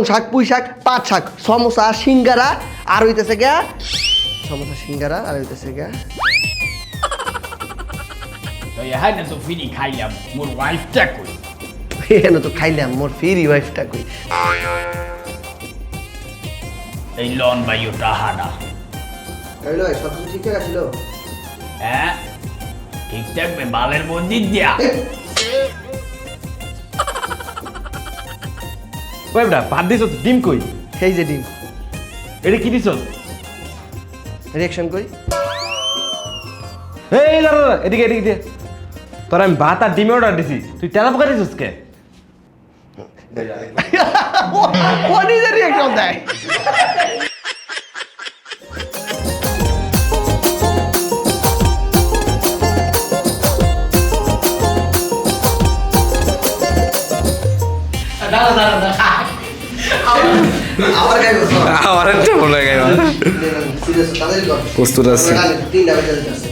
শাক পুঁই শাক পাট শাক সমোসা সিঙ্গারা আর হইতেছে গিয়া সমোসা সিঙ্গারা আর হইতেছে গিয়া তো ইহাই না তো ফিরি খাইলাম মোর ওয়াইফটা কই এখানে তো খাইলাম মোর ফিরি ওয়াইফটা কই এই লন ভাইও টাহাডা হইলো সব কিছু ঠিক আছে ছিল হ্যাঁ ঠিক থাকবে বালের মন্দির দিয়া ওই বেটা ভাত দিছ ডিম কই সেই যে ডিম এটা কি দিছ রিঅ্যাকশন কই এই দাঁড়া এদিকে এদিকে দে তোর আমি ভাত আর ডিমে অর্ডার দিছি তুই তেলা পোকা দিছিস কে ও নিজে রিঅ্যাকশন দেয় আবার গাইব আমার একটা মনে হয় সিরিয়াস তাদের কর প্রস্তুত আছে তিনটা বেজে যাচ্ছে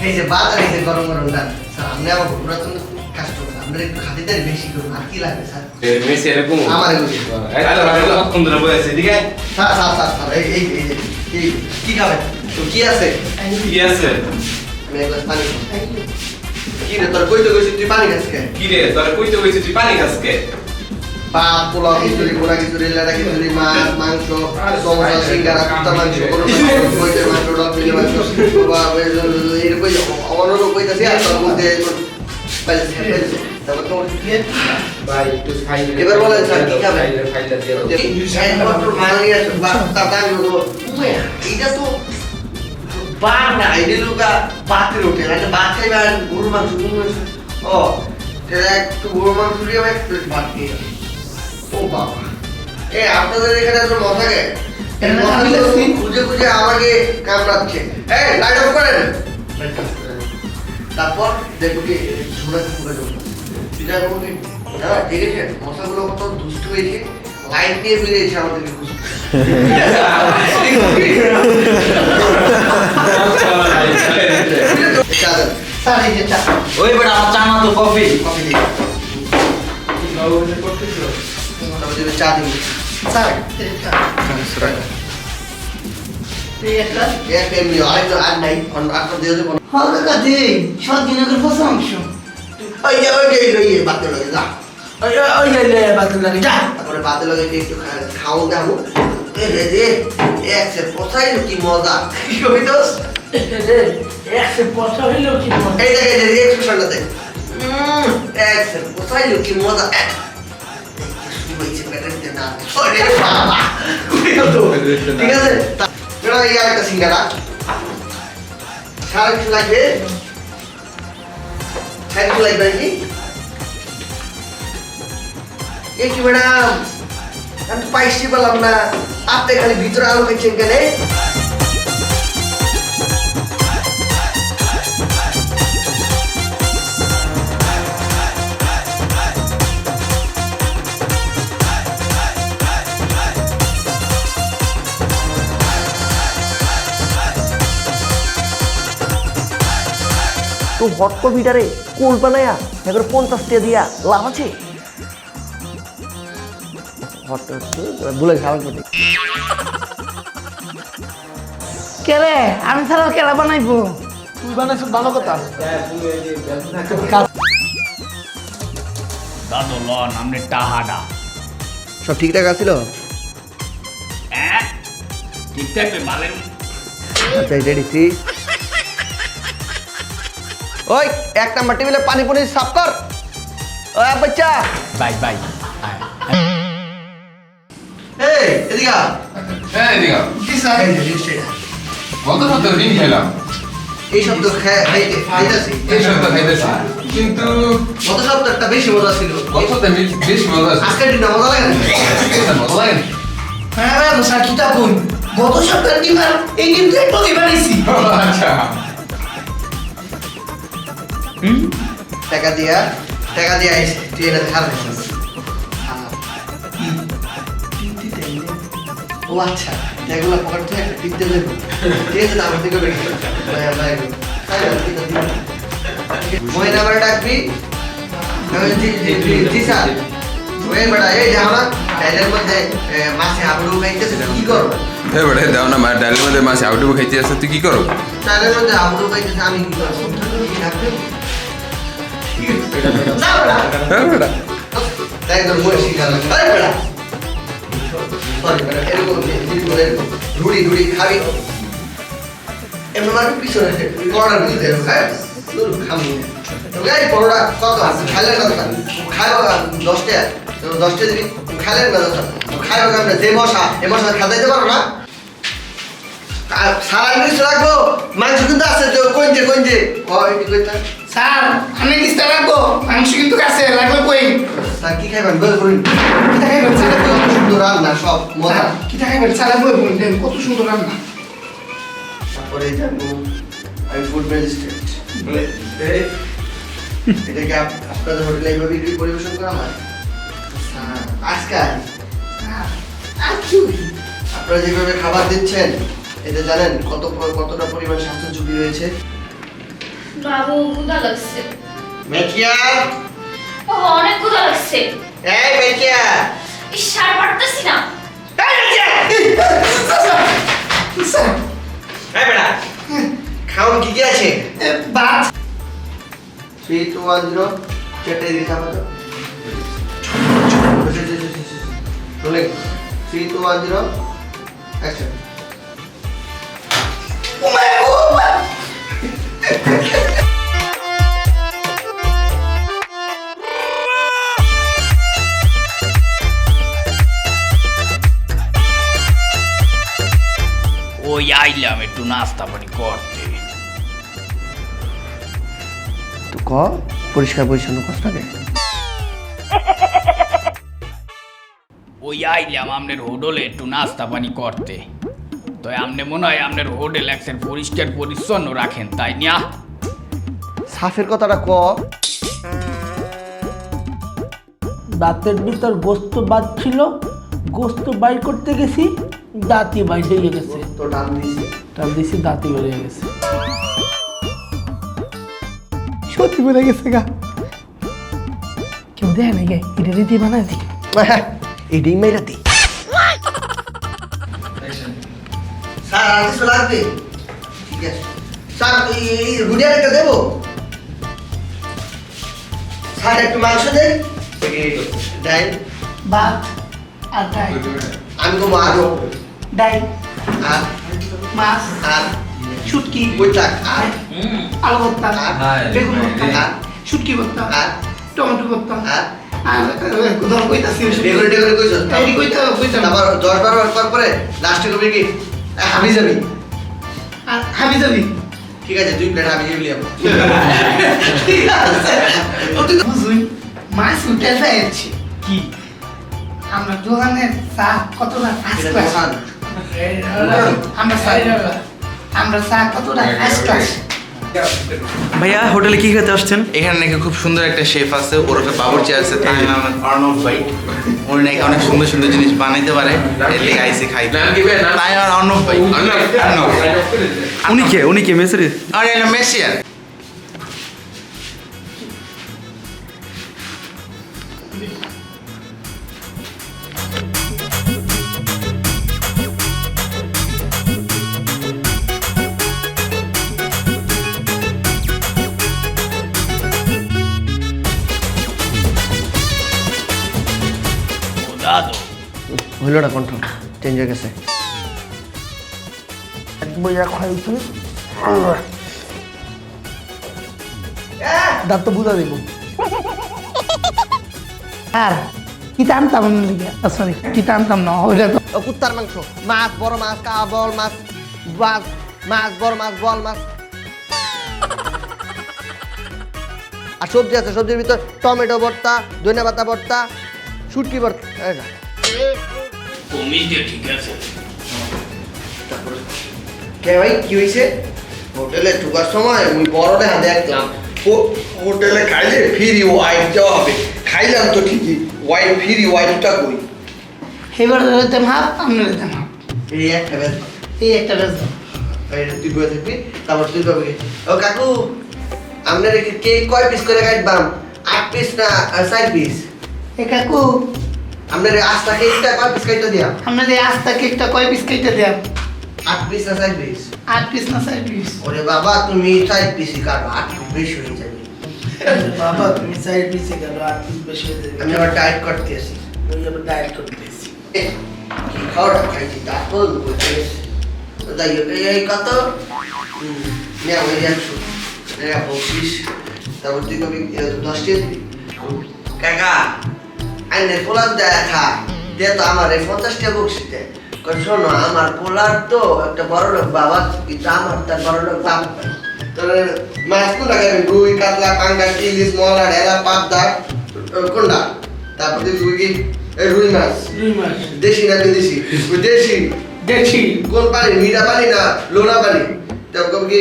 এই যে বাজার এই যে গরম গরম ডাল স্যার আপনি আমার পুরাতন কাস্টমার আপনার একটু খাতিদারি বেশি করুন আর কি লাগবে স্যার মেসি এরকম আমার এগুলো কতক্ষণ ধরে বসে আছে এদিকে স্যার স্যার স্যার স্যার এই কি খাবেন তো কি আছে কি আছে আমি এক গ্লাস পানি কি রে তোর কইতে কইছিস তুই পানি খাস কে কি রে তোর কইতে কইছিস তুই পানি খাস কে ভাত পোলাও খিচুড়ি পোড়া খিচুড়ি লেড়া খিচুড়ি মাছ মাংস সমোসা সিঙ্গারা কুত্তা মাংস গরু মাংস কইতে মাংস ডলফিনের মাংস বা এরকম অন্য কইতাছি আর তোর মধ্যে তারপর তোমার কি ভাই একটু খাই এবার বলেন স্যার কি খাবেন ফাইলটা দিয়ে দাও একমাত্র মানি আছে বাচ্চা এইটা তো বার না এটা লোকা বাতের ওঠে একটা ভাত খাইবে আর গরুর মাংস ও সেটা একটু গরুর মাংস দিয়ে এক প্লেট ভাত খেয়ে যাবে। ও বাবা এ আপনাদের এখানে এত মজা গে খুঁজে খুঁজে আমাকে কামড়াচ্ছে এই লাইট অফ করেন তারপর দেখো কি ঝুড়া ফুলে যাবে সেটা আমাকে দাদা দেখেছে মশাগুলো কত দুষ্ট হয়েছে লাইট দিয়ে ফিরেছে আমাদেরকে খুশি ওই বেটা আমার চা না তো কফি কফি দিই চা দিই স্যার এক এমনি আরেকজন আর নাই আপনার দিয়ে দেবো হালকা কাজে সব দিনের পর মাংস ওই বাতে লাগে যা ওই গেলে বাতিল লাগে যা তারপরে বাতে লাগে একটু খাও দাও এ রে রে এক সে পোসাই কি মজা কি কবি দোস একশো পয়সা হইলো কি এই দেখে যে রিঅ্যাকশনটা দেখ এক সে পোসাই কি মজা ঠিক আছে এই আরেকটা সিঙ্গারা সারা কিছু লাগবে কিছু লাগবে নাকি এই কি ম্যাডাম আমি তো পাইছি পেলাম না আপনি খালি ভিতরে আলো পেয়েছেন কেন তো হট কপিটারে কোল বানায়া এখন 50 টাকা দিয়া লাভ আছে বলে খাওয়ার করতে কেরে আমি ছাড়া কেরা বানাইবো তুই বানাইছিস ভালো কথা দাদু লন আমনে টাহাডা সব ঠিকঠাক আছিল হ্যাঁ ঠিক থাকবে বালের আচ্ছা রেডি থ্রি ওই এক নাম্বার টেবিলে পানি পুনি সাফ কর ওই বাচ্চা বাই বাই এই এদিকে আ। হ্যাঁ এদিকে কি স্যার এই যে জিনিসটা কত কত দিন খেলাম এই শব্দ খাইতেছি এই সপ্তাহ খাইতেছি কিন্তু গত সপ্তাহটা বেশি মজা ছিল গত সপ্তাহে বেশি মজা আছে আজকের দিনটা মজা লাগে না মজা লাগে না? হ্যাঁ স্যার কি তা কোন গত সপ্তাহে ডিমার এই কিন্তু একটু বানাইছি আচ্ছা টাকা দিয়া আইছে তুই এটা খার ও আচ্ছা এগুলো পকেট থেকে একটা টিপ দিয়ে দেবো ঠিক আছে আমার থেকে বেরিয়ে মহিলা আমার ডাকবি জি স্যার ওই বেটা এই যাও না ডাইলের মধ্যে মাছে হাবুডু খাইতেছে কি করবো হে বেটা দাও না ডালের মধ্যে মাছ আউটু খাইতে আছে তুই কি করো ডাইলের মধ্যে হাবুডু খাইতেছে আমি কি করবো কি রাখবে না বেটা হ্যাঁ বেটা একদম মরে শিখাল আরে বেটা সরি বেটা এরকম রুড়ি রুড়ি খাবি এমন মানে পিছনে পড়ার ভিতরে হ্যাঁ খামু এই পড়া কত খাইলে না খাইবা 10 টাকা 10 টাকা দিবি খাইলে না খাইবা কেমন যে মশা এ মশা খাইতে পারো না সারা ইংলিশ রাখবো মাংস কিন্তু আছে তো কোনজে ওই কইতা স্যার আমি কিস্তা রাখবো মাংস কিন্তু কাছে লাগবে কই স্যার কি খাইবেন বল করুন কি খাইবেন স্যার কত সুন্দর রান্না সব মজা কি খাইবেন স্যার লাগবে বললেন কত সুন্দর রান্না তারপরে যাবো আমি ফুড ম্যাজিস্ট্রেট এটাকে আপনাদের হোটেলে এইভাবে বিক্রি পরিবেশন করা হয় আজকাল আপনারা যেভাবে খাবার দিচ্ছেন এতে জানেন কতটা পরিমাণ স্বাস্থ্য ঝুঁকি রয়েছে বাবু ক্ষুধা লাগছে মেকিয়া বাবা অনেক ক্ষুধা লাগছে এই মেকিয়া সার পারতেছি না স্যার এই বেটা খাওন কি আছে ভাত 3 2 1 0 চেটে দিতে হবে চলে 3 2 1 0 অ্যাকশন ও মাই গড ওই আইলাম একটু নাস্তা পানি করতে। তো ক পরিষ্কার পরিচ্ছন্ন কষ্টকে ওই আইলাম আপনার হোটেলে একটু নাস্তা পানি করতে। তো আপনি মনে হয় আপনার হোটেল একদম পরিষ্কার পরিচ্ছন্ন রাখেন তাই না? সাফের কথাটা ক দাঁতের ভিতর গোস্ত বাদ ছিল, গোস্ত বাইর করতে গেছি, দাঁতই বাইর হয়ে গেছে। তো টান দিছি টান দিছি, দাঁতই বেরিয়ে গেছে। সত্যি বেড়ে গেছে গা। কেউ দেয় না গে, এটা রীতি বানায় দি। এটাই মেরাতি স্যার আর কিছু লাগবে ঠিক আছে স্যার এই রুটির একটা দেবো স্যার একটু মাংস দেন ডাইল ভাত আর ডাল, আমি তো আরো ডাল, আর মাছ, আর শুটকি, বইটাক আর আলু ভর্তা, আর বেগুন ভর্তা, আর শুটকি ভর্তা, আর টমেটো ভর্তা, আর আর ধর কইতাছি ডেকোরে ডেকোরে কইছো এই কইতা কইতা তারপর 10-12 বার পরে লাস্টে কবি কি হাবি যাবি আর হাবি যাবি। ঠিক আছে 2 প্লেট হাবি যাবি লিয়াবো ঠিক আছে বুঝুন মাছ উঠে যাচ্ছে কি আমরা দোকানের চা কতটা ফার্স্ট ক্লাস, দোকান আমরা চা কতটা ফার্স্ট ক্লাস। ভাইয়া হোটেলে কি খেতে আসছেন? এখানে নাকি খুব সুন্দর একটা শেফ আছে, ওরফে বাবুর্চি আছে, তার নাম অর্ণব ভাই। উনি নাকি অনেক সুন্দর সুন্দর জিনিস বানাইতে পারে, এর লেগে আইসি খাই। নাম কি ভাই? তাই আর অর্ণব ভাই। অর্ণব। উনি কে মেসরি? আরে এটা মেসিয়ার। ও দাদু হইলো না কন্ট্রোল চেঞ্জ হয়ে গেছে এক বইয়া খাইছি দাঁত তো বুঝা দেব আর কি টানতাম সরি কি টানতাম না ওইটা তো কুত্তার মাংস মাছ বড় মাছ বল মাছ মাছ মাছ বড় মাছ বল মাছ আর সবজি আছে সবজির ভিতর টমেটো ভর্তা ধনিয়া পাতা ভর্তা শুটকি ভর্তা এই না। কমিয়ে দিয়ে ঠিক আছে। কে ভাই কি হয়েছে হোটেলে ঢোকার সময় ওই বড়টা দেখলাম হোটেলে খাইলে ফ্রি ওয়াইফ দেওয়া হবে খাইলাম তো ঠিকই ওয়াইফ ফ্রি ওয়াইফটা কই এবার দিতাম হাফ আমরা দিতাম হাফ এই একটা বেশ এই একটা বেশ তুই বয়ে থাকবি তারপর তুই পাবি ও কাকু আপনার কে কয় পিস করে কাটবাম 8 পিস না 4 পিস এ কাকু আপনার আস্তা কেকটা কয় পিস কেটে দিয়া আপনাদের আস্তা কেকটা কয় পিস কেটে দেন 8 পিস না 4 পিস 8 পিস না 4 পিস ওরে বাবা তুমি 4 পিসই কাটো 8 পিস বেশি হয়ে যাবে বাবা তুমি 4 পিসে গেল 8 পিস বেশি হয়ে যাবে আমি আবার ডায়েট করতে আসি আমি আবার ডায়েট করতেছি কি খাওয়াটা খাইছি তারপর বলতে তাই এই কত নেওয়া হয়ে যাচ্ছ বকশিস তারপর তুই কবি 10 টাকা দিবি কাকা আইনের পোলার দেখা দে তো আমার 50 টাকা বকশিস দে শোনো আমার পোলার তো একটা বড় লোক বাবা কিন্তু আমার তার বড় লোক বাপ তোর মাছ কোনটা খাবেন রুই কাতলা পাঙ্গাস ইলিশ মলা ঢেলা পাবদা কোনটা তারপর তুই কি রুই মাছ দুই মাস দেশি না বিদেশি দেশি দেখছি কোন পানি মিঠা পানি না লোনা পানি তারপর কি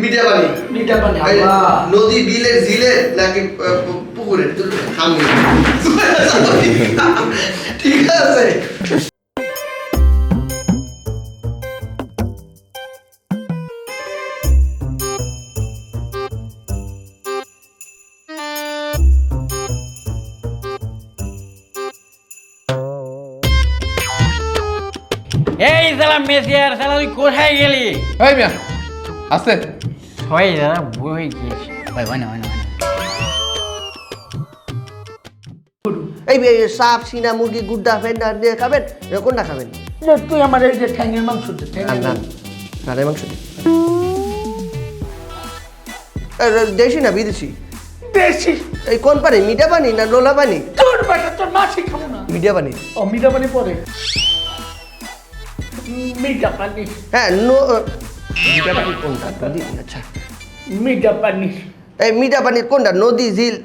মিঠা পানি মিঠা পানি এই আল্লাহ নদী বিলের ঝিলের নাকি পুকুরের তুই খামনি ঠিক আছে এই সালা মেসিয়ার সালা তুই কোথায় গেলি এই মিয়া আছে হয় দাদা বই গিয়েছি ভাই হয় না হয় না হয় না এই সাপ সিনা মুরগি গুড্ডা ফেন্ডা দিয়ে খাবেন কোনটা খাবেন তুই আমার এই যে ঠ্যাঙের মাংস দে, ঠ্যাঙের না মাংস। না মাংস দিন দেশি না বিদেশি দেশি এই কোন পানি মিঠা পানি না লোলা পানি তোর বেটা তোর মাছি খাবো না মিঠা পানি ও মিঠা পানি পরে মিঠা পানি হ্যাঁ মিঠা পানি কোনটা নদী আচ্ছা মিঠা পানি এই মিঠা পানির কোনটা নদী ঝিল